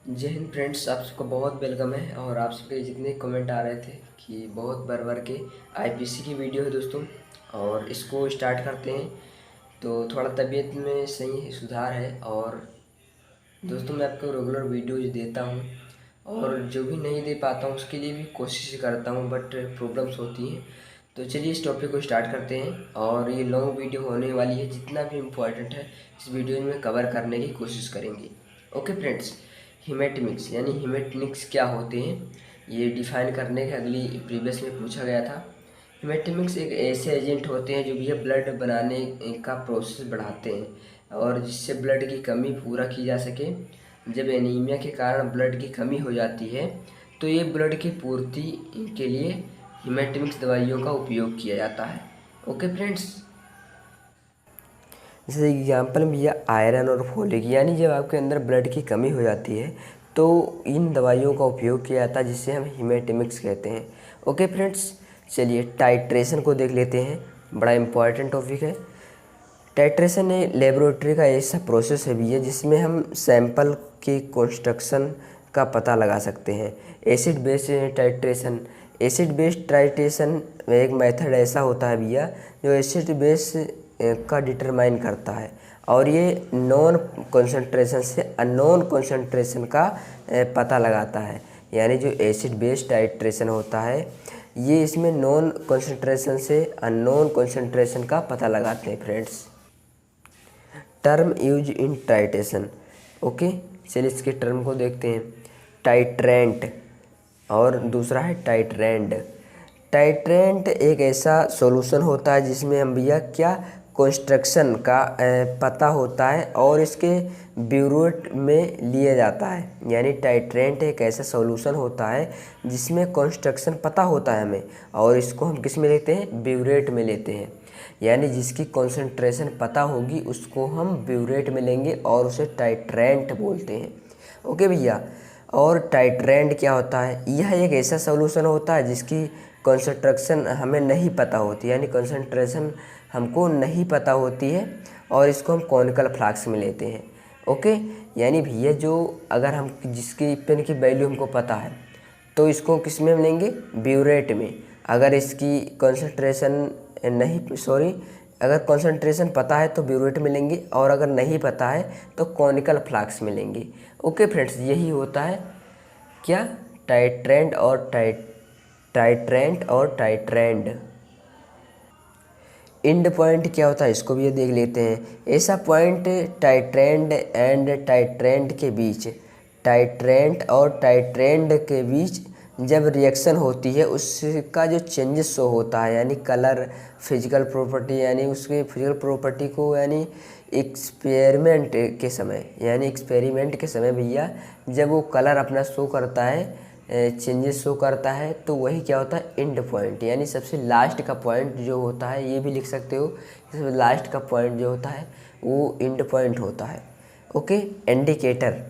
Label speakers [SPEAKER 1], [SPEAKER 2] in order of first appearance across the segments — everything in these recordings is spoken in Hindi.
[SPEAKER 1] जय हिंद फ्रेंड्स, आप सबका बहुत वेलकम है। और आप सबके जितने कमेंट आ रहे थे कि बहुत बार के आईपीसी की वीडियो है दोस्तों, और इसको स्टार्ट करते हैं। तो थोड़ा तबीयत में सही सुधार है। और दोस्तों मैं आपको रेगुलर वीडियोज देता हूँ, और जो भी नहीं दे पाता हूँ उसके लिए भी कोशिश करता हूँ, बट प्रॉब्लम्स होती हैं। तो चलिए इस टॉपिक को स्टार्ट करते हैं। और ये लॉन्ग वीडियो होने वाली है, जितना भी इम्पोर्टेंट है इस वीडियो में कवर करने की कोशिश करेंगे। ओके फ्रेंड्स, हिमेटमिक्स यानी हिमेटनिक्स क्या होते हैं ये डिफाइन करने के अगली प्रीवियस में पूछा गया था। हिमेटमिक्स एक ऐसे एजेंट होते हैं जो भी ब्लड बनाने का प्रोसेस बढ़ाते हैं, और जिससे ब्लड की कमी पूरा की जा सके। जब एनीमिया के कारण ब्लड की कमी हो जाती है तो ये ब्लड की पूर्ति के लिए हिमेटमिक्स दवाइयों का उपयोग किया जाता है। ओके फ्रेंड्स, जैसे एग्जाम्पल में यह आयरन और फोलिक, यानी जब आपके अंदर ब्लड की कमी हो जाती है तो इन दवाइयों का उपयोग किया जाता है, जिसे हम हिमेटमिक्स कहते हैं। ओके फ्रेंड्स, चलिए टाइट्रेशन को देख लेते हैं, बड़ा इंपॉर्टेंट टॉपिक है। टाइट्रेशन लेबोरेटरी का ऐसा प्रोसेस है भी है जिसमें हम सैंपल के कंस्ट्रक्शन का पता लगा सकते हैं। Acid base titration, acid base titration एक मेथड ऐसा होता है भैया जो एसिड बेस का डिटरमाइन करता है, और ये नॉन कंसंट्रेशन से अननोन कंसंट्रेशन का पता लगाता है। यानी जो एसिड बेस टाइट्रेशन होता है ये इसमें नॉन कंसंट्रेशन से अननोन कंसंट्रेशन का पता लगाते हैं friends. Term use in titration. Okay, चलिए इसके टर्म को देखते हैं। टाइट्रेंट और दूसरा है टाइट्रेंड। टाइट्रेंट एक ऐसा सॉल्यूशन होता है जिसमें हम भैया क्या कंस्ट्रक्शन का पता होता है और इसके ब्यूरेट में लिया जाता है। यानी टाइट्रेंट एक ऐसा सॉल्यूशन होता है जिसमें कंस्ट्रक्शन पता होता है हमें, और इसको हम किस में लेते हैं, ब्यूरेट में लेते हैं। यानी जिसकी कंसंट्रेशन पता होगी उसको हम ब्यूरेट में लेंगे और उसे टाइट्रेंट बोलते हैं। ओके भैया, और टाइट्रेंट क्या होता है, यह एक ऐसा सॉल्यूशन होता है जिसकी कंसंट्रेशन हमें नहीं पता होती, यानी कंसंट्रेशन हमको नहीं पता होती है, और इसको हम कॉनिकल फ्लास्क में लेते हैं। ओके, यानी भैया जो अगर हम जिसकी पेन की वैल्यू हमको पता है तो इसको किस में हम लेंगे, ब्यूरेट में। अगर इसकी कंसंट्रेशन नहीं सॉरी अगर कंसंट्रेशन पता है तो ब्यूरेट में लेंगे, और अगर नहीं पता है तो कॉनिकल फ्लास्क में लेंगे। ओके फ्रेंड्स, यही होता है क्या, टाइट्रेंट और टाइट्रेंड। इंड पॉइंट क्या होता है इसको भी ये देख लेते हैं। ऐसा पॉइंट टाइट्रेंड एंड टाइट्रेंड के बीच, टाइट्रेंट और टाइट्रेंड के बीच जब रिएक्शन होती है उसका जो चेंजेस शो होता है, यानी कलर, फिजिकल प्रॉपर्टी, यानी उसके फिजिकल प्रॉपर्टी को, यानी एक्सपेरिमेंट के समय भैया जब वो कलर अपना शो करता है, चेंजेस शो करता है, तो वही क्या होता है, एंड पॉइंट। यानी सबसे लास्ट का पॉइंट जो होता है, ये भी लिख सकते हो, सबसे लास्ट का पॉइंट जो होता है वो एंड पॉइंट होता है। ओके, इंडिकेटर,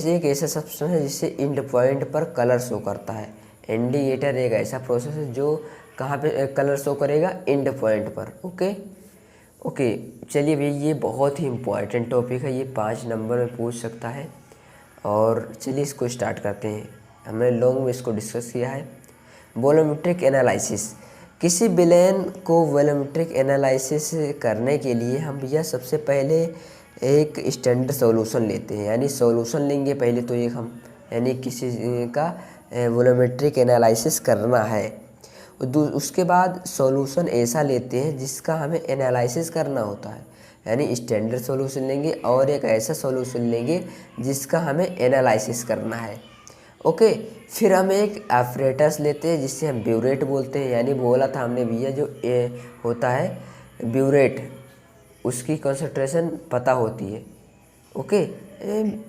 [SPEAKER 1] एक ऐसा सब्सटेंस है जिससे एंड पॉइंट पर कलर शो करता है। इंडिकेटर एक ऐसा प्रोसेस है जो कहाँ पे कलर शो करेगा, एंड पॉइंट पर। ओके, चलिए भैया ये बहुत ही इम्पोर्टेंट टॉपिक है, ये 5 नंबर में पूछ सकता है। और चलिए इसको स्टार्ट करते हैं। हमने लॉन्ग में इसको डिस्कस किया है। वॉल्यूमेट्रिक एनालिसिस, किसी विलेन को वॉल्यूमेट्रिक एनालिसिस करने के लिए हम भैया सबसे पहले एक स्टैंडर्ड सॉल्यूशन लेते हैं, यानी सॉल्यूशन लेंगे पहले तो एक हम, यानी किसी का वॉल्यूमेट्रिक एनालिसिस करना है। उसके बाद सॉल्यूशन ऐसा लेते हैं जिसका हमें एनालिसिस करना होता है, यानी स्टैंडर्ड सॉल्यूशन लेंगे और एक ऐसा सॉल्यूशन लेंगे जिसका हमें एनालिसिस करना है। ओके, फिर हम एक एपरेटस लेते हैं जिससे हम ब्यूरेट बोलते हैं, यानी बोला था हमने भैया जो होता है ब्यूरेट, उसकी कंसंट्रेशन पता होती है। ओके,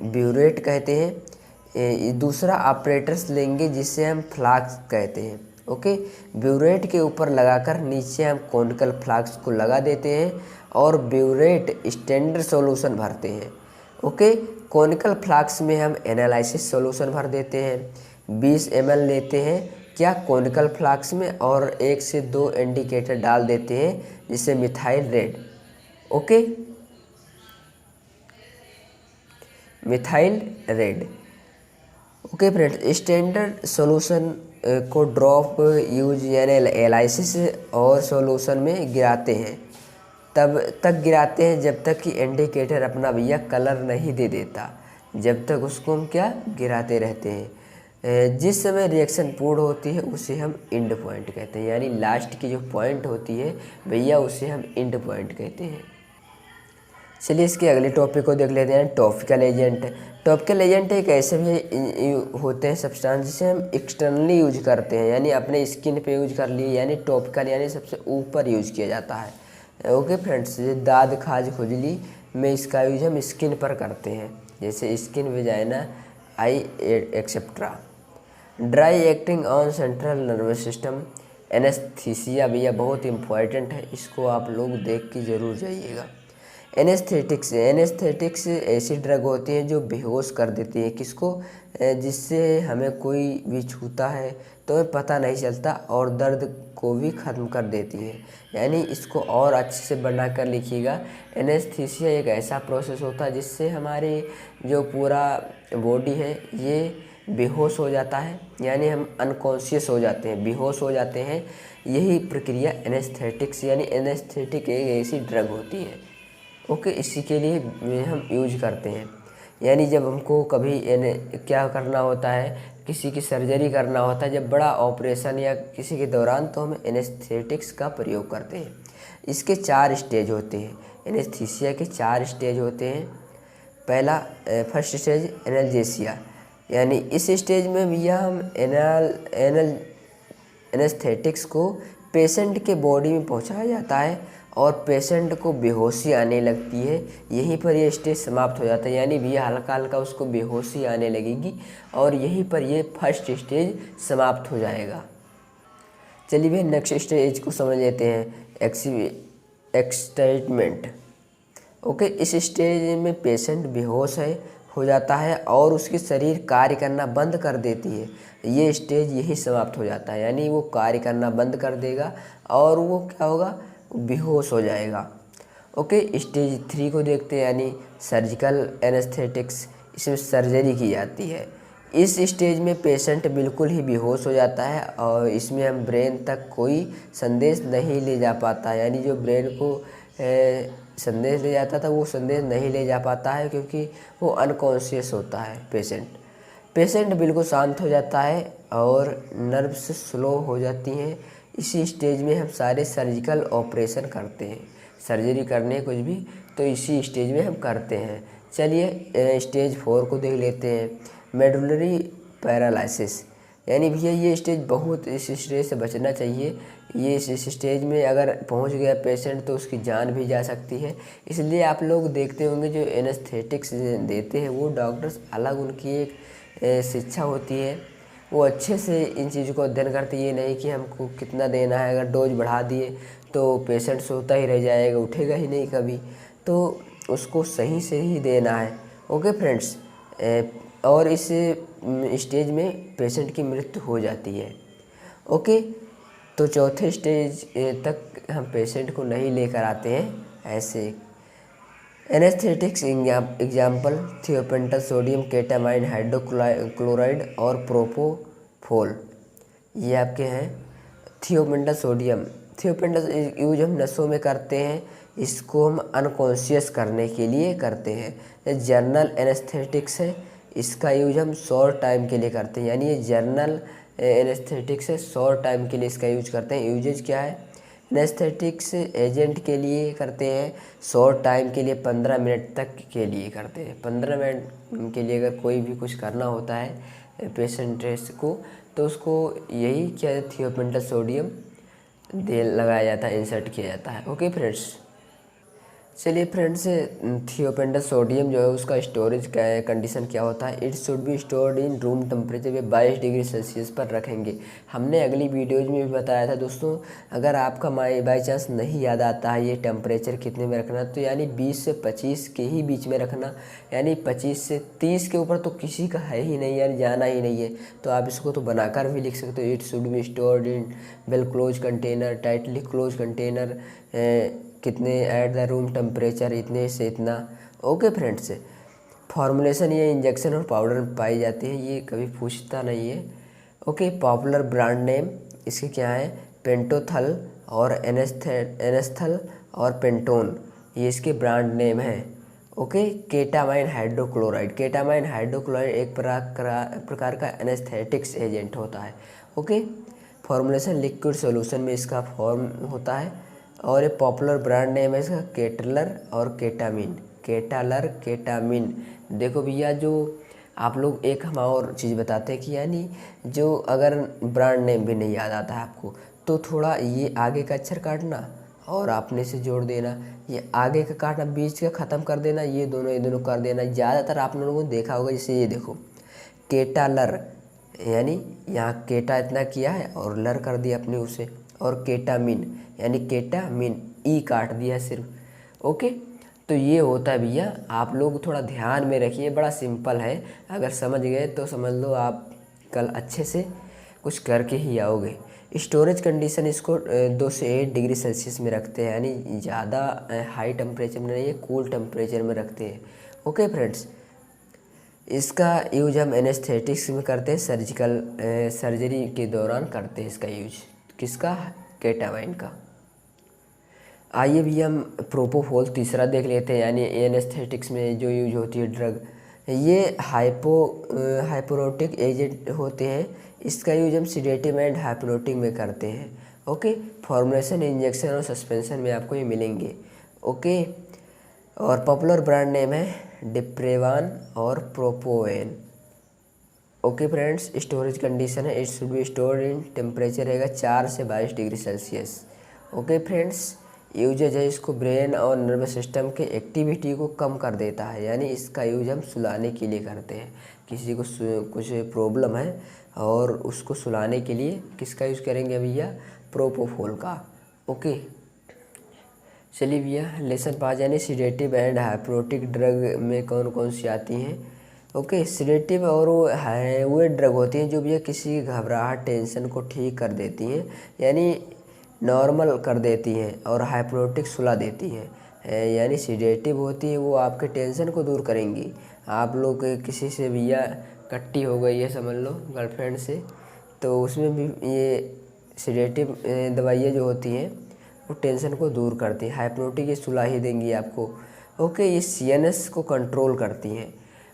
[SPEAKER 1] ब्यूरेट कहते हैं। दूसरा ऑपरेटर्स लेंगे जिससे हम फ्लास्क कहते हैं। ओके, ब्यूरेट के ऊपर लगाकर नीचे हम कॉनिकल फ्लास्क को लगा देते हैं और ब्यूरेट स्टैंडर्ड सॉल्यूशन भरते हैं। ओके, कॉनिकल फ्लास्क में हम एनालिसिस सॉल्यूशन भर देते हैं। 20 ml लेते हैं क्या, कॉनिकल फ्लास्क में, और 1 से 2 इंडिकेटर डाल देते हैं जिससे methyl red. Okay, methyl red. Okay friends, standard solution को ड्रॉप यूज यानी एलाइसिस और सॉल्यूशन में गिराते हैं, तब तक गिराते हैं जब तक कि इंडिकेटर अपना भैया कलर नहीं दे देता, जब तक उसको हम क्या गिराते रहते हैं। जिस समय रिएक्शन पूर्ण होती है उसे हम एंड पॉइंट कहते हैं, यानी लास्ट की जो पॉइंट होती है भैया उसे हम एंड पॉइंट कहते हैं। चलिए इसके अगले टॉपिक को देख लेते हैं, टॉपिकल एजेंट। टॉपिकल एजेंट एक ऐसे भी होते हैं सब्सटेंस जिसे हम एक्सटर्नली यूज करते हैं, यानी अपने स्किन पे यूज कर लिए, यानी टॉपिकल यानी सबसे ऊपर यूज किया जाता है। ओके फ्रेंड्स, दाद खाज खुजली में इसका यूज हम स्किन पर करते हैं, जैसे skin, vagina, I etcetera. Dry acting on central nervous system, anaesthesia भैया बहुत इंपॉर्टेंट है, इसको आप लोग देख के ज़रूर जाइएगा। एनेस्थेटिक्स ऐसी ड्रग होती हैं जो बेहोश कर देती है किसको, जिससे हमें कोई भी छूता है तो हमें पता नहीं चलता और दर्द को भी ख़त्म कर देती है। यानी इसको और अच्छे से बना कर लिखिएगा। एनेस्थीसिया एक ऐसा प्रोसेस होता है जिससे हमारे जो पूरा बॉडी है ये बेहोश हो जाता है, यानी हम अनकॉन्शियस हो जाते हैं, बेहोश हो जाते हैं। यही प्रक्रिया एनेस्थेटिक्स यानी एनेस्थेटिक एक ऐसी ड्रग होती है। ओके, इसी के लिए हम यूज करते हैं। यानी जब हमको कभी क्या करना होता है, किसी की सर्जरी करना होता है, जब बड़ा ऑपरेशन या किसी के दौरान, तो हम एनेस्थेटिक्स का प्रयोग करते हैं। इसके 4 स्टेज होते हैं, एनेस्थीसिया के 4 स्टेज होते हैं। पहला फर्स्ट स्टेज एनाल्जेसिया, यानी इस स्टेज में भैया हम एनेस्थेटिक्स को पेशेंट के बॉडी में पहुंचाया जाता है और पेशेंट को बेहोशी आने लगती है। यहीं पर ये स्टेज समाप्त हो जाता है, यानी भैया हल्का हल्का उसको बेहोशी आने लगेगी और यहीं पर ये फर्स्ट स्टेज समाप्त हो जाएगा। चलिए भैया नेक्स्ट स्टेज को समझ लेते हैं, एक्साइटमेंट। ओके, इस स्टेज में पेशेंट बेहोश हो जाता है और उसकी शरीर कार्य करना बंद कर देती है। ये स्टेज यही समाप्त हो जाता है, यानी वो कार्य करना बंद कर देगा और वो क्या होगा, बेहोश हो जाएगा। ओके, स्टेज 3 को देखते हैं, यानी सर्जिकल एनेस्थेटिक्स। इसमें सर्जरी की जाती है। इस स्टेज में पेशेंट बिल्कुल ही बेहोश हो जाता है और इसमें हम ब्रेन तक कोई संदेश नहीं ले जा पाता, यानी जो ब्रेन को संदेश ले जाता था वो संदेश नहीं ले जा पाता है, क्योंकि वो अनकॉन्शियस होता है पेशेंट बिल्कुल शांत हो जाता है और नर्व्स स्लो हो जाती हैं। इसी स्टेज में हम सारे सर्जिकल ऑपरेशन करते हैं, सर्जरी करने कुछ भी तो इसी स्टेज में हम करते हैं। चलिए स्टेज 4 को देख लेते हैं, मेडुलरी पैरालिसिस। यानी भैया ये स्टेज बहुत, इस स्टेज से बचना चाहिए। ये इस स्टेज में अगर पहुंच गया पेशेंट तो उसकी जान भी जा सकती है। इसलिए आप लोग देखते होंगे जो एनेस्थेटिक्स देते हैं वो डॉक्टर्स अलग, उनकी एक शिक्षा होती है, वो अच्छे से इन चीज़ों को अध्ययन करते हैं। ये नहीं कि हमको कितना देना है, अगर डोज बढ़ा दिए तो पेशेंट सोता ही रह जाएगा, उठेगा ही नहीं कभी, तो उसको सही से ही देना है। ओके फ्रेंड्स, और इस स्टेज में पेशेंट की मृत्यु हो जाती है। ओके, तो चौथे स्टेज तक हम पेशेंट को नहीं लेकर आते हैं ऐसे। Anaesthetics example thiopental, sodium ketamine, hydrochloride और प्रोपोफोल, ये आपके हैं। थियोपेंटल सोडियम, थियोपेंटल यूज हम नसों में करते हैं, इसको हम अनकॉन्शियस करने के लिए करते हैं। जर्नल एनेस्थेटिक्स है, इसका यूज हम शॉर्ट टाइम के लिए करते हैं, यानी ये जर्नल एनेस्थेटिक्स है, शॉर्ट टाइम के लिए इसका यूज करते हैं। यूजेज क्या है, एनेस्थेटिक्स एजेंट के लिए करते हैं शॉर्ट टाइम के लिए, 15 मिनट तक के लिए करते हैं। 15 मिनट के लिए अगर कोई भी कुछ करना होता है पेशेंट को तो उसको यही क्या थियोपेंटल सोडियम लगाया जाता है, इंसर्ट किया जाता है। ओके फ्रेंड्स, चलिए फ्रेंड्स, थियोपेंटल सोडियम जो है उसका स्टोरेज कंडीशन क्या होता है, it should be stored in room temperature पे 22 डिग्री सेल्सियस पर रखेंगे। हमने अगली वीडियोज में भी बताया था दोस्तों, अगर आपका बाई चांस नहीं याद आता है ये टेम्परेचर कितने में रखना, तो यानी 20 से 25 के ही बीच में रखना, यानी 25 से 30 के ऊपर तो किसी का है ही नहीं, यानी जाना ही नहीं है। तो आप इसको तो बनाकर भी लिख सकते हो, it should be stored in well close container, tightly close container, कितने एट द रूम टेम्परेचर इतने से इतना। ओके फ्रेंड्स, फॉर्मुलेशन ये इंजेक्शन और पाउडर में पाई जाती है, ये कभी पूछता नहीं है। ओके, पॉपुलर ब्रांड नेम इसके क्या है, पेंटोथल और एनेस्थल और पेंटोन, ये इसके ब्रांड नेम हैं। Okay, ketamine hydrochloride, ketamine hydrochloride एक प्रकार का एनेस्थेटिक्स एजेंट होता है। ओके, फॉर्मुलेशन लिक्विड सॉल्यूशन में इसका फॉर्म होता है। और ये पॉपुलर ब्रांड नेम है इसका केटलर और केटामिन, केटालर केटामिन। देखो भैया, जो आप लोग एक हम और चीज़ बताते हैं कि यानी जो अगर ब्रांड नेम भी नहीं याद आता है आपको, तो थोड़ा ये आगे का अक्षर काटना और आपने से जोड़ देना, ये आगे का काटना, बीच का ख़त्म कर देना, ये दोनों कर देना। ज़्यादातर आप लोगों ने देखा होगा, जैसे ये देखो केटालर, यानी यहाँ केटा इतना किया है और लर कर दिया अपने उसे, और केटामिन यानी केटामिन ई काट दिया सिर्फ। ओके, तो ये होता है भैया, आप लोग थोड़ा ध्यान में रखिए, बड़ा सिंपल है। अगर समझ गए तो समझ लो आप कल अच्छे से कुछ करके ही आओगे। स्टोरेज कंडीशन इसको 2 से 8 डिग्री सेल्सियस में रखते हैं, यानी ज़्यादा हाई टेम्परेचर में नहीं है, कूल टेम्परेचर में रखते हैं। ओके फ्रेंड्स, इसका यूज हम एनेस्थेटिक्स में करते हैं, सर्जरी के दौरान करते हैं इसका यूज, किसका, केटामाइन का। आइए भी हम प्रोपोफोल तीसरा देख लेते हैं, यानी एनेस्थेटिक्स में जो यूज होती है ड्रग, ये हाइपोनोटिक एजेंट होते हैं। इसका यूज हम सिडेटिव एंड हाइप्नोटिक में करते हैं। ओके, फॉर्मुलेशन इंजेक्शन और सस्पेंशन में आपको ये मिलेंगे। ओके, और पॉपुलर ब्रांड नेम है डिप्रेवान और प्रोपोवेन। ओके फ्रेंड्स, स्टोरेज कंडीशन है, it should be stored in temperature रहेगा 4 से 22 degree Celsius. Okay friends, uses है, इसको ब्रेन और नर्वस सिस्टम के एक्टिविटी को कम कर देता है, यानी इसका यूज हम सुलाने के लिए करते हैं। किसी को कुछ प्रॉब्लम है और उसको सुलाने के लिए किसका यूज़ करेंगे भैया, प्रोपोफोल का। ओके, चलिए भैया लेसन 5 यानी सिडेटिव एंड हाइप्नोटिक ड्रग में कौन कौन सी आती हैं। ओके, सिडेटिव और वो ड्रग होती हैं जो भैया किसी घबराहट टेंशन को ठीक कर देती हैं, यानी नॉर्मल कर देती हैं, और हाइप्नोटिक सुला देती हैं। यानी सिडेटिव होती है वो आपके टेंशन को दूर करेंगी। आप लोग किसी से भैया कट्टी हो गई है समझ लो गर्लफ्रेंड से, तो उसमें भी ये सिडेटिव दवाइयाँ जो होती हैं वो टेंशन को दूर करती हैं। हाइप्नोटिक ये सुला ही देंगी आपको। ओके, ये सीएनएस को कंट्रोल करती हैं।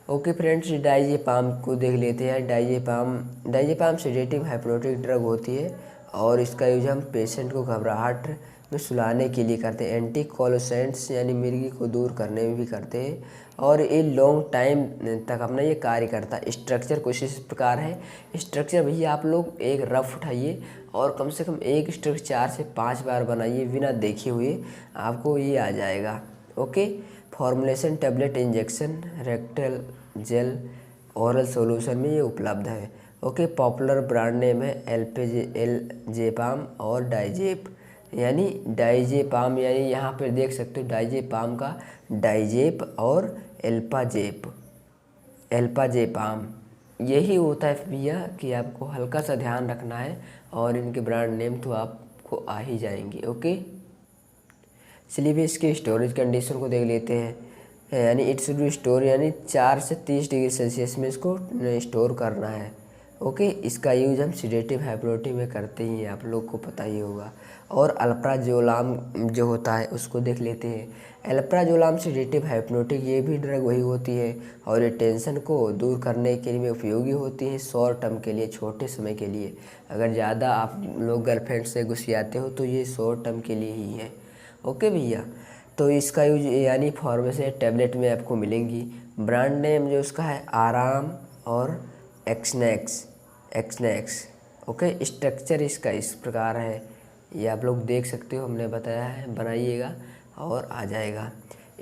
[SPEAKER 1] ओके फ्रेंड्स, डाइजेपाम को देख लेते हैं। डाइजेपाम सिडेटिव हाइप्नोटिक ड्रग होती है और इसका यूज हम पेशेंट को घबराहट में सुलाने के लिए करते हैं। एंटी कोलोसेंट्स यानी मिर्गी को दूर करने में भी करते हैं, और ये लॉन्ग टाइम तक अपना ये कार्य करता है। स्ट्रक्चर कुछ इस प्रकार है। स्ट्रक्चर भैया आप लोग एक रफ उठाइए और कम से कम एक स्ट्रक्चर 4 से 5 बार बनाइए बिना देखे हुए, आपको ये आ जाएगा। Okay, formulation tablet, injection, rectal gel, oral solution में ये उपलब्ध है। ओके, पॉपुलर ब्रांड नेम है एल्जेपाम और डाइजेप, यानी डाइजेपाम, यानी यहाँ पर देख सकते हो डाइजेपाम का डाइजेप और एल्पाजेपाम यही होता है भैया, कि आपको हल्का सा ध्यान रखना है और इनके ब्रांड नेम तो आपको आ ही जाएंगे। ओके, चलिए भी इसके स्टोरेज कंडीशन को देख लेते हैं। यानी इट शुड बी स्टोर, यानी 4 से 30 डिग्री सेल्सियस में इसको स्टोर करना है। ओके, इसका यूज हम सिडेटिव हाइप्नोटिक में करते ही हैं, आप लोग को पता ही होगा। और अल्प्राजोलाम जो होता है उसको देख लेते हैं। अल्प्राजोलाम सिडेटिव हाइप्नोटिक ये भी ड्रग वही होती है और ये टेंशन को दूर करने के लिए उपयोगी होती है, शॉर्ट टर्म के लिए, छोटे समय के लिए। अगर ज़्यादा आप लोग गर्लफ्रेंड से गुस्सियाते हो तो ये शॉर्ट टर्म के लिए ही है। ओके भैया, तो इसका यूज यानी फार्मेसी टैबलेट में आपको मिलेंगी। ब्रांड नेम जो उसका है आराम और एक्सनेक्स। ओके, स्ट्रक्चर इसका इस प्रकार है, ये आप लोग देख सकते हो, हमने बताया है, बनाइएगा और आ जाएगा।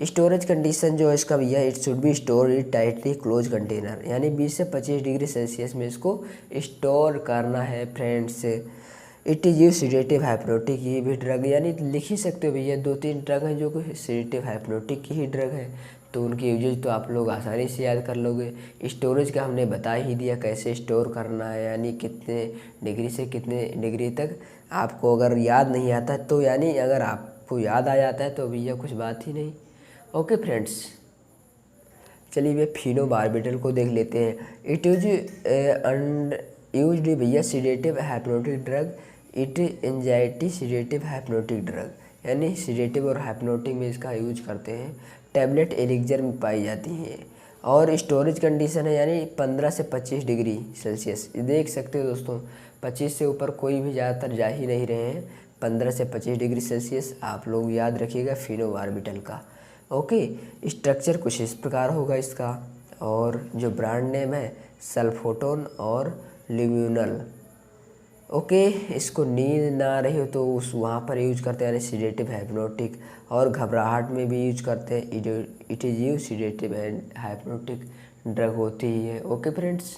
[SPEAKER 1] स्टोरेज कंडीशन जो है इसका भैया, it should B store in tightly close container, यानी 20 से 25 डिग्री सेल्सियस में इसको स्टोर करना है friends. It is you sedative hypnotic, ये भी ड्रग, यानी लिख ही सकते हो भैया 2-3 ड्रग हैं जो कि सिडेटिव हाइप्नोटिक की ही ड्रग है, तो उनकी यूजेज तो आप लोग आसानी से याद कर लोगे। स्टोरेज का हमने बता ही दिया कैसे स्टोर करना है, यानी कितने डिग्री से कितने डिग्री तक। आपको अगर याद नहीं आता तो, यानी अगर आपको याद आ जाता है तो भैया कुछ बात ही नहीं। ओके फ्रेंड्स, चलिए भैया फिनोबार्बिटल को देख लेते हैं। इट इज यूज्ड भैया sedative hypnotic drug, it anxiety sedative hypnotic drug, यानी सीडेटिव और हाइप्नोटिक में इसका यूज करते हैं। टैबलेट एलिक्जर में पाई जाती हैं और स्टोरेज कंडीशन है यानी 15 से 25 डिग्री सेल्सियस। देख सकते हो दोस्तों, 25 से ऊपर कोई भी ज़्यादातर जा ही नहीं रहे हैं। 15 से 25 डिग्री सेल्सियस आप लोग याद रखिएगा फिनोबार्बिटल का। ओके, स्ट्रक्चर कुछ इस प्रकार होगा इसका, और जो ब्रांड नेम है सल्फोटोन और लिम्यूनल। ओके, इसको नींद ना रही हो तो उस वहाँ पर यूज करते हैं, यानी सीडेटिव हाइप्नोटिक, और घबराहट में भी यूज करते हैं। It is you sedative and hypnotic drug होती ही है। ओके फ्रेंड्स,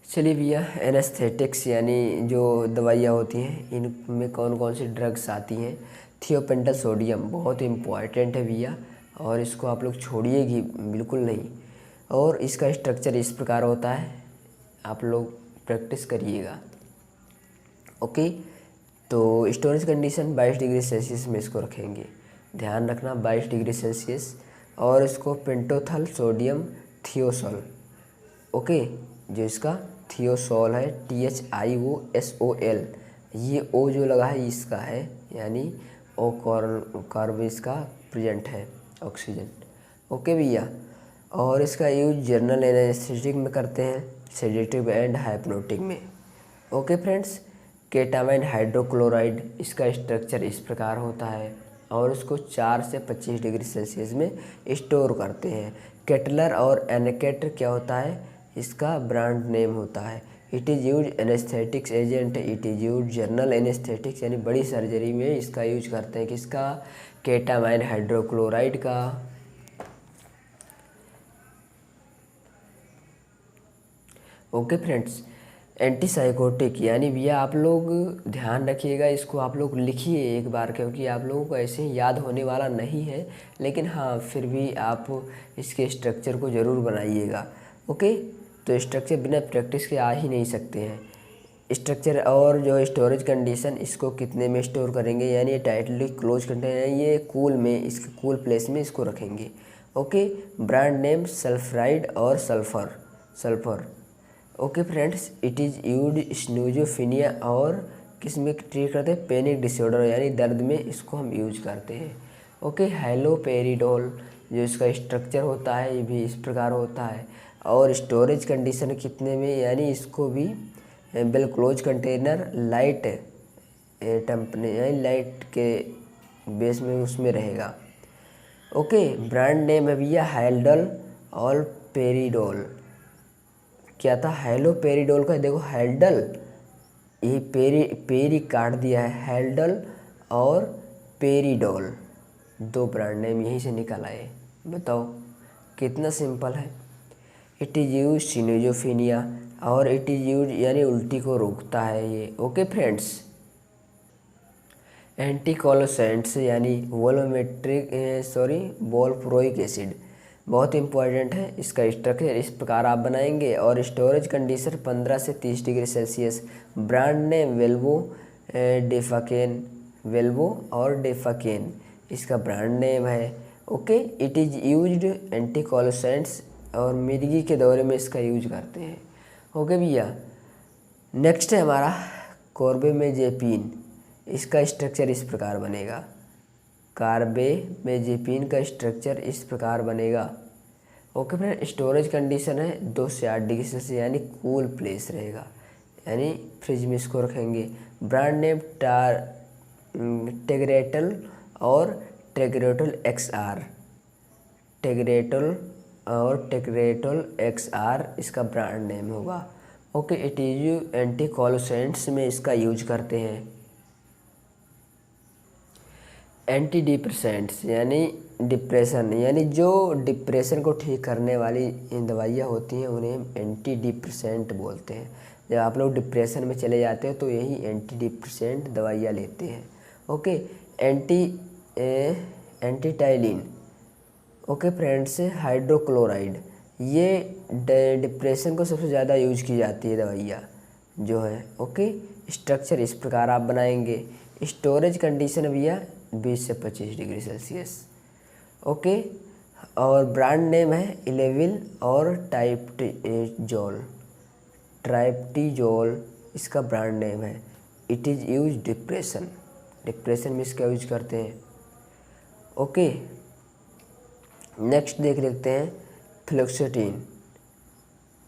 [SPEAKER 1] चलिए भैया एनेस्थेटिक्स यानी जो दवाइयाँ होती हैं इनमें कौन कौन सी ड्रग्स आती हैं। थियोपेंटल सोडियम बहुत इम्पॉर्टेंट है भैया, और इसको आप लोग छोड़िएगी बिल्कुल नहीं। और इसका स्ट्रक्चर इस प्रकार होता है, आप लोग प्रैक्टिस करिएगा। ओके, तो स्टोरेज कंडीशन 22 डिग्री सेल्सियस में इसको रखेंगे, ध्यान रखना 22 डिग्री सेल्सियस। और इसको पेंटोथल सोडियम थियोसोल, ओके, जो इसका थियोसोल है THIOSOL, ये ओ जो लगा है इसका है, यानी ओ कार्ब इसका प्रेजेंट है ऑक्सीजन। ओके भैया, और इसका यूज जनरल एनेस्थेटिक में करते हैं, सेडेटिव एंड हाइप्नोटिक में। ओके फ्रेंड्स, केटामाइन हाइड्रोक्लोराइड, इसका स्ट्रक्चर इस प्रकार होता है और इसको 4 से 25 डिग्री सेल्सियस में स्टोर करते हैं। केटलर और एनकेटर क्या होता है, इसका ब्रांड नेम होता है। It is use anaesthetics agent, it is use general anaesthetics, यानी बड़ी सर्जरी में इसका यूज करते हैं। किसका, केटामाइन हाइड्रोक्लोराइड का। ओके फ्रेंड्स, एंटीसाइकोटिक यानी भैया आप लोग ध्यान रखिएगा, इसको आप लोग लिखिए एक बार, क्योंकि आप लोगों को ऐसे ही याद होने वाला नहीं है, लेकिन हाँ फिर भी आप इसके स्ट्रक्चर को ज़रूर बनाइएगा। ओके, तो स्ट्रक्चर बिना प्रैक्टिस के आ ही नहीं सकते हैं स्ट्रक्चर। और जो स्टोरेज कंडीशन, इसको कितने में स्टोर करेंगे, यानी ये टाइटली क्लोज कंटेनर, ये कूल में, इसके कूल प्लेस में इसको रखेंगे। ओके, ब्रांड नेम सल्फराइड और sulphur. Okay friends, it is use स्नोजोफिनिया, और किस में ट्रीट करते हैं, पैनिक डिसऑर्डर यानी दर्द में इसको हम यूज करते हैं। ओके, हैलोपेरिडोल, जो इसका स्ट्रक्चर होता है ये भी इस प्रकार होता है। और स्टोरेज कंडीशन कितने में, यानी इसको भी well close container, light temperature यानी लाइट के बेस में उसमें रहेगा। ओके, ब्रांड नेम है भैया हैल्डल और पेरिडोल। क्या था, हैलोपेरिडोल का, देखो हैल्डल, ये पेरी काट दिया है, हैल्डल और पेरिडोल, दो ब्रांड नेम यहीं से निकल आए। बताओ कितना सिंपल है। इट इज़ यूज सिनोजोफिनिया, और इट इज़ यूज यानी उल्टी को रोकता है ये। ओके फ्रेंड्स, एंटीकोलोसेंट्स यानी वोल्प्रोइक एसिड बहुत इंपॉर्टेंट है, इसका स्ट्रक्चर इस प्रकार आप बनाएंगे। और स्टोरेज कंडीशन 15 से 30 degree Celsius. Brand name vulva और डेफाकेन इसका ब्रांड नेम है। ओके, इट इज़ यूज्ड एंटीकोलोसेंट्स, और मिर्गी के दौरे में इसका यूज करते हैं। ओके भैया, नेक्स्ट है हमारा कार्बेमेजेपिन, इसका स्ट्रक्चर इस प्रकार बनेगा। कार्बेमेजेपिन का स्ट्रक्चर इस प्रकार बनेगा। ओके फ्रेंड, स्टोरेज कंडीशन है 2 से 8 डिग्री सेल्सियस, यानी कूल प्लेस रहेगा, यानी फ्रिज में इसको रखेंगे। ब्रांड नेम टेग्रेटल और टेग्रेटल XR इसका ब्रांड नेम होगा। ओके, इट इज एंटीकोलोसेंट्स में इसका यूज करते हैं। एंटी डिप्रेसेंट्स यानी डिप्रेशन, यानी जो डिप्रेशन को ठीक करने वाली दवाइयाँ होती हैं उन्हें हम एंटी डिप्रेसेंट बोलते हैं। जब आप लोग डिप्रेशन में चले जाते हो तो यही एंटी डिप्रेसेंट दवाइयाँ लेते हैं। ओके, एंटीटाइलिन। ओके फ्रेंड्स, हाइड्रोक्लोराइड, ये डिप्रेशन को सबसे ज़्यादा यूज की जाती है दवाइयाँ जो है। ओके, स्ट्रक्चर इस प्रकार आप बनाएंगे। स्टोरेज कंडीशन भैया 20 से 25 डिग्री सेल्सियस। ओके, और ब्रांड नेम है इलेविल और ट्राइप्टिजोल इसका ब्रांड नेम है। इट इज़ यूज डिप्रेशन में इसका यूज करते हैं। ओके, नेक्स्ट देख लेते हैं फ्लोक्सेटिन।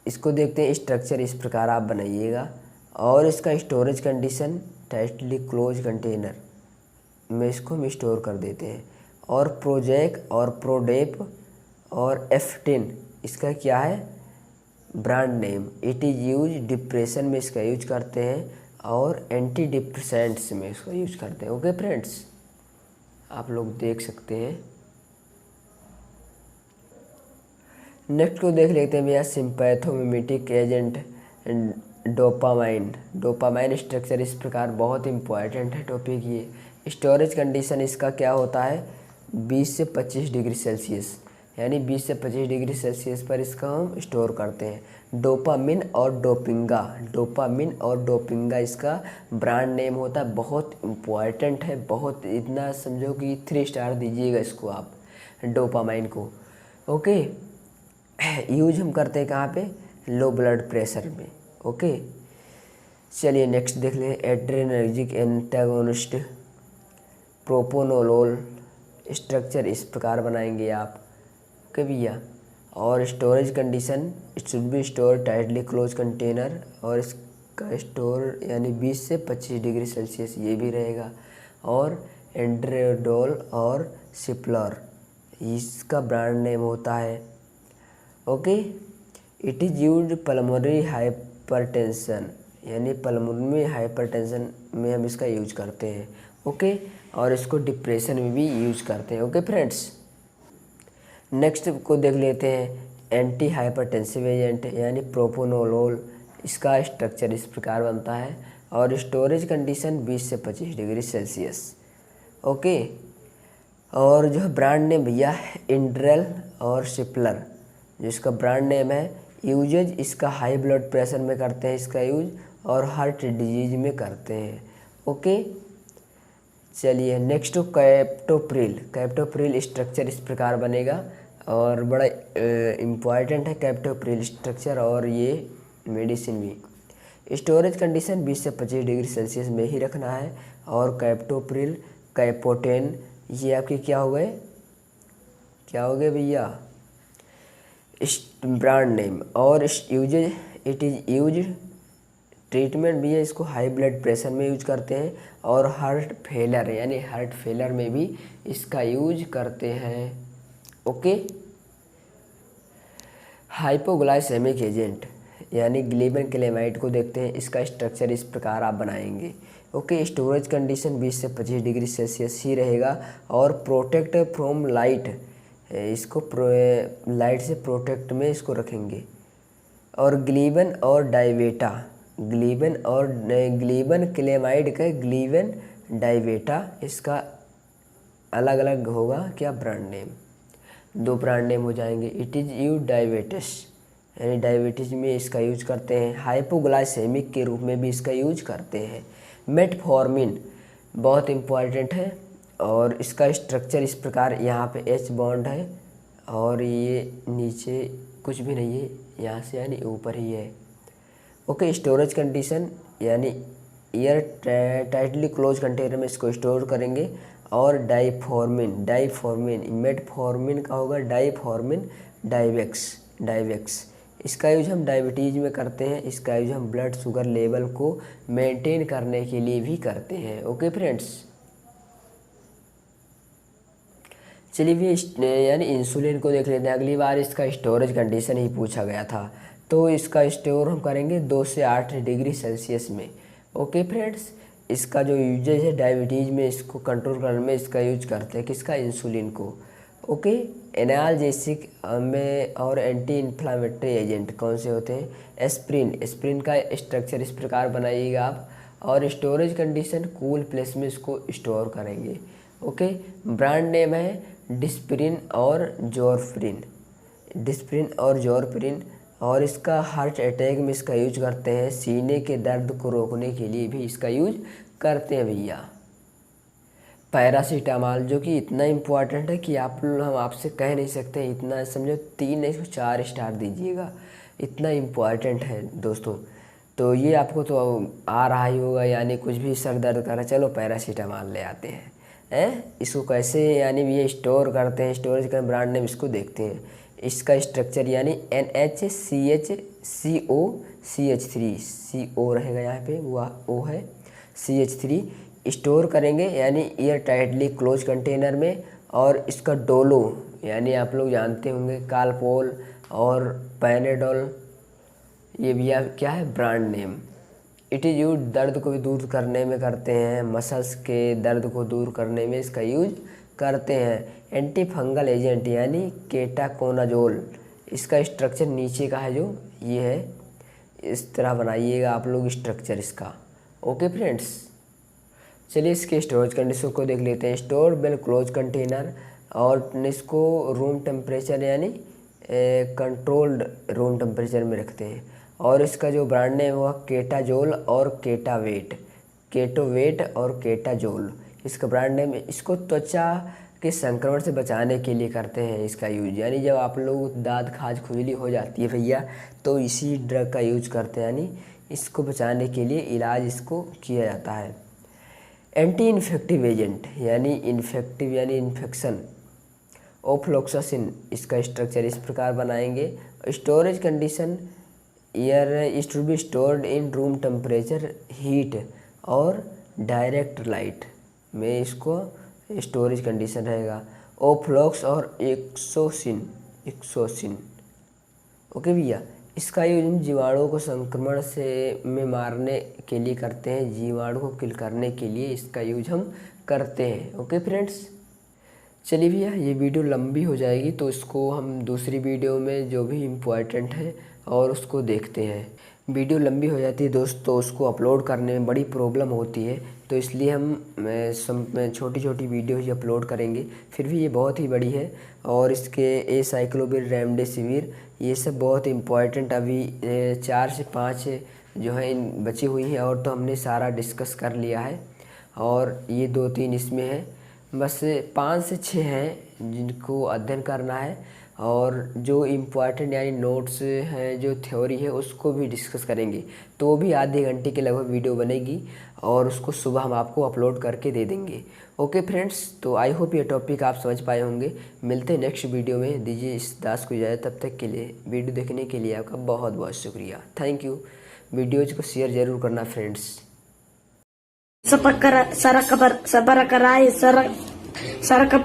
[SPEAKER 1] इसको देखते हैं, स्ट्रक्चर इस प्रकार आप बनाइएगा और इसका storage condition tightly close container में इसको हम स्टोर कर देते हैं। और प्रोजेक और प्रोडेप और एफ्टिन इसका क्या है brand name. It is use depression में इसका यूज करते हैं और एंटी डिप्रेसेंट्स में इसका यूज करते हैं। ओके फ्रेंड्स, आप लोग देख सकते हैं। नेक्स्ट को देख लेते हैं भैया, सिंपैथोमिमेटिक एजेंट डोपामाइन स्ट्रक्चर इस प्रकार, बहुत इंपॉर्टेंट है टॉपिक ये। स्टोरेज कंडीशन इसका क्या होता है 20 से 25 डिग्री सेल्सियस, यानी 20 से 25 डिग्री सेल्सियस पर इसका हम स्टोर करते हैं। डोपामिन और डोपिंगा इसका ब्रांड नेम होता है। बहुत इम्पॉर्टेंट है, बहुत, इतना समझो कि 3 स्टार दीजिएगा इसको आप डोपामाइन को। ओके, यूज हम करते हैं कहाँ पे, लो ब्लड प्रेशर में। ओके, चलिए नेक्स्ट देख लें, एड्रेनर्जिक एंटागोनिस्ट प्रोपोनोलोल स्ट्रक्चर इस प्रकार बनाएंगे आप। ओके भैया, और storage condition it should B store tightly close container, और इसका स्टोर यानी 20 से 25 डिग्री सेल्सियस ये भी रहेगा। और एंड्रेडोल और सिप्लर इसका ब्रांड नेम होता है। Okay, it is used pulmonary hypertension, यानी पल्मोनरी हाइपरटेंशन में हम इसका यूज करते हैं। ओके, और इसको डिप्रेशन में भी यूज करते हैं। ओके फ्रेंड्स, नेक्स्ट को देख लेते हैं, एंटी हाइपरटेंसिव एजेंट यानी प्रोपोनोलोल। इसका स्ट्रक्चर इस प्रकार बनता है और स्टोरेज कंडीशन 20 से 25 डिग्री सेल्सियस। ओके, और जो ब्रांड नेम भैया इंड्रेल और सिप्लर, जो इसका ब्रांड नेम है। यूजेज इसका हाई ब्लड प्रेशर में करते हैं इसका यूज, और हार्ट डिजीज में करते हैं। ओके, चलिए नेक्स्ट कैप्टोप्रिल स्ट्रक्चर इस प्रकार बनेगा और बड़ा इम्पॉर्टेंट है कैप्टोप्रिल स्ट्रक्चर, और ये मेडिसिन भी। स्टोरेज कंडीशन 20 से 25 डिग्री सेल्सियस में ही रखना है। और कैप्टोप्रिल कैपोटेन ये आपके क्या हो गए भैया ब्रांड नेम। और uses it is use treatment भी है, इसको हाई ब्लड प्रेशर में यूज करते हैं और हार्ट फेलर में भी इसका यूज करते हैं। ओके, हाइपोग्लाइसेमिक एजेंट यानी ग्लिबेनक्लेमाइड को देखते हैं। इसका स्ट्रक्चर इस प्रकार आप बनाएंगे। ओके, स्टोरेज कंडीशन 20 से 25 डिग्री सेल्सियस ही रहेगा और प्रोटेक्ट फ्रॉम लाइट, इसको लाइट से प्रोटेक्ट में इसको रखेंगे। और ग्लीबन क्लेमाइड का ग्लीबन डाइवेटा इसका अलग अलग होगा क्या ब्रांड नेम, 2 ब्रांड नेम हो जाएंगे। इट इज़ यू डायबिटीज, यानी डायबिटीज में इसका यूज करते हैं। हाइपोग्लाइसेमिक के रूप में भी इसका यूज करते हैं। मेटफॉर्मिन बहुत इम्पॉर्टेंट है और इसका स्ट्रक्चर इस प्रकार, यहाँ पे H बॉन्ड है और ये नीचे कुछ भी नहीं है, यहाँ से यानी ऊपर ही है। ओके, स्टोरेज कंडीशन यानी एयर टाइटली क्लोज कंटेनर में इसको स्टोर करेंगे। और डाइफॉर्मिन मेटफॉर्मिन का होगा डाइवेक्स इसका यूज हम डायबिटीज़ में करते हैं। इसका यूज हम ब्लड शुगर लेवल को मेंटेन करने के लिए भी करते हैं। ओके फ्रेंड्स, चलिए यानी इंसुलिन को देख लेते हैं। अगली बार इसका स्टोरेज कंडीशन ही पूछा गया था, तो इसका स्टोर हम करेंगे 2 से 8 डिग्री सेल्सियस में। ओके फ्रेंड्स, इसका जो यूजेज है डायबिटीज़ में इसको कंट्रोल करने में इसका यूज करते हैं, किसका, इंसुलिन को। ओके, एनाल्जेसिक में और एंटी इन्फ्लामेटरी एजेंट कौन से होते हैं, एस्प्रिन का स्ट्रक्चर इस प्रकार बनाइएगा आप। और स्टोरेज कंडीशन कूल प्लेस में इसको स्टोर करेंगे। ओके, ब्रांड नेम है डिस्प्रिन और जॉरप्रिन, और इसका हार्ट अटैक में इसका यूज करते हैं। सीने के दर्द को रोकने के लिए भी इसका यूज करते हैं भैया। पैरासीटामॉल, जो कि इतना इम्पोर्टेंट है कि हम आपसे कह नहीं सकते, इतना समझो 3 नहीं इसको 4 स्टार दीजिएगा, इतना इम्पोर्टेंट है दोस्तों। तो ये आपको तो आ रहा ही होगा, यानी कुछ भी सर दर्द कर रहा है, चलो पैरासीटामॉल ले आते हैं। इसको कैसे यानी ये स्टोर करते हैं, स्टोरेज का ब्रांड नेम इसको देखते हैं। इसका स्ट्रक्चर यानी NHCHCOCH3 CO रहेगा यहाँ पे, वो O है, CH3 स्टोर करेंगे यानी एयर टाइटली क्लोज कंटेनर में। और इसका डोलो यानी आप लोग जानते होंगे, कालपोल और पैनेडोल, ये भी क्या है brand name. It is use दर्द को भी दूर करने में करते हैं, मसल्स के दर्द को दूर करने में इसका यूज करते हैं। एंटी फंगल एजेंट यानी केटाकोनाजोल, इसका स्ट्रक्चर नीचे का है जो ये है, इस तरह बनाइएगा आप लोग स्ट्रक्चर इसका। ओके फ्रेंड्स, चलिए इसके स्टोरेज कंडीशन को देख लेते हैं। स्टोर वेल क्लोज कंटेनर, और इसको रूम टेम्परेचर यानी कंट्रोल्ड रूम टेम्परेचर में रखते हैं। और इसका जो ब्रांड नेम हुआ केटाजोल और केटोवेट और केटाजोल, इसका ब्रांड नेम। इसको त्वचा के संक्रमण से बचाने के लिए करते हैं इसका यूज, यानी जब आप लोग दांत खाज खुजली हो जाती है भैया, तो इसी ड्रग का यूज करते हैं, यानी इसको बचाने के लिए इलाज इसको किया जाता है। एंटी इन्फेक्टिव एजेंट यानी इन्फेक्टिव यानी इन्फेक्शन, ओफ्लोक्सासिन, इसका स्ट्रक्चर इस प्रकार बनाएंगे। Storage condition it should be stored in room temperature heat और डायरेक्ट लाइट में इसको स्टोरेज कंडीशन रहेगा। ओफ्लॉक्स और एक्सोसिन। ओके भैया, इसका यूज जीवाणुओं को संक्रमण से में मारने के लिए करते हैं, जीवाणु को किल करने के लिए इसका यूज हम करते हैं। ओके फ्रेंड्स, चलिए भैया ये वीडियो लंबी हो जाएगी, तो इसको हम दूसरी वीडियो में जो भी इम्पोर्टेंट है और उसको देखते हैं। वीडियो लंबी हो जाती है दोस्त, तो उसको अपलोड करने में बड़ी प्रॉब्लम होती है, तो इसलिए हम छोटी छोटी वीडियो ही अपलोड करेंगे। फिर भी ये बहुत ही बड़ी है, और इसके साइक्लोविर, रेमडेसिविर, ये सब बहुत इम्पोर्टेंट अभी 4 से 5 जो है इन बची हुई हैं, और तो हमने सारा डिस्कस कर लिया है, और ये 2-3 इसमें है, बस 5 से 6 हैं जिनको अध्ययन करना है। और जो इम्पोर्टेंट यानी नोट्स हैं, जो थ्योरी है, उसको भी डिस्कस करेंगे, तो वो भी आधे घंटे के लगभग वीडियो बनेगी, और उसको सुबह हम आपको अपलोड करके दे देंगे। ओके फ्रेंड्स, तो आई होप ये टॉपिक आप समझ पाए होंगे। मिलते हैं नेक्स्ट वीडियो में, दीजिए इस दास को इजाज़त। तब तक के लिए वीडियो देखने के लिए आपका बहुत बहुत शुक्रिया, थैंक यू। वीडियोज़ को शेयर ज़रूर करना friends.
[SPEAKER 2] Sa pagkara, sa rakap,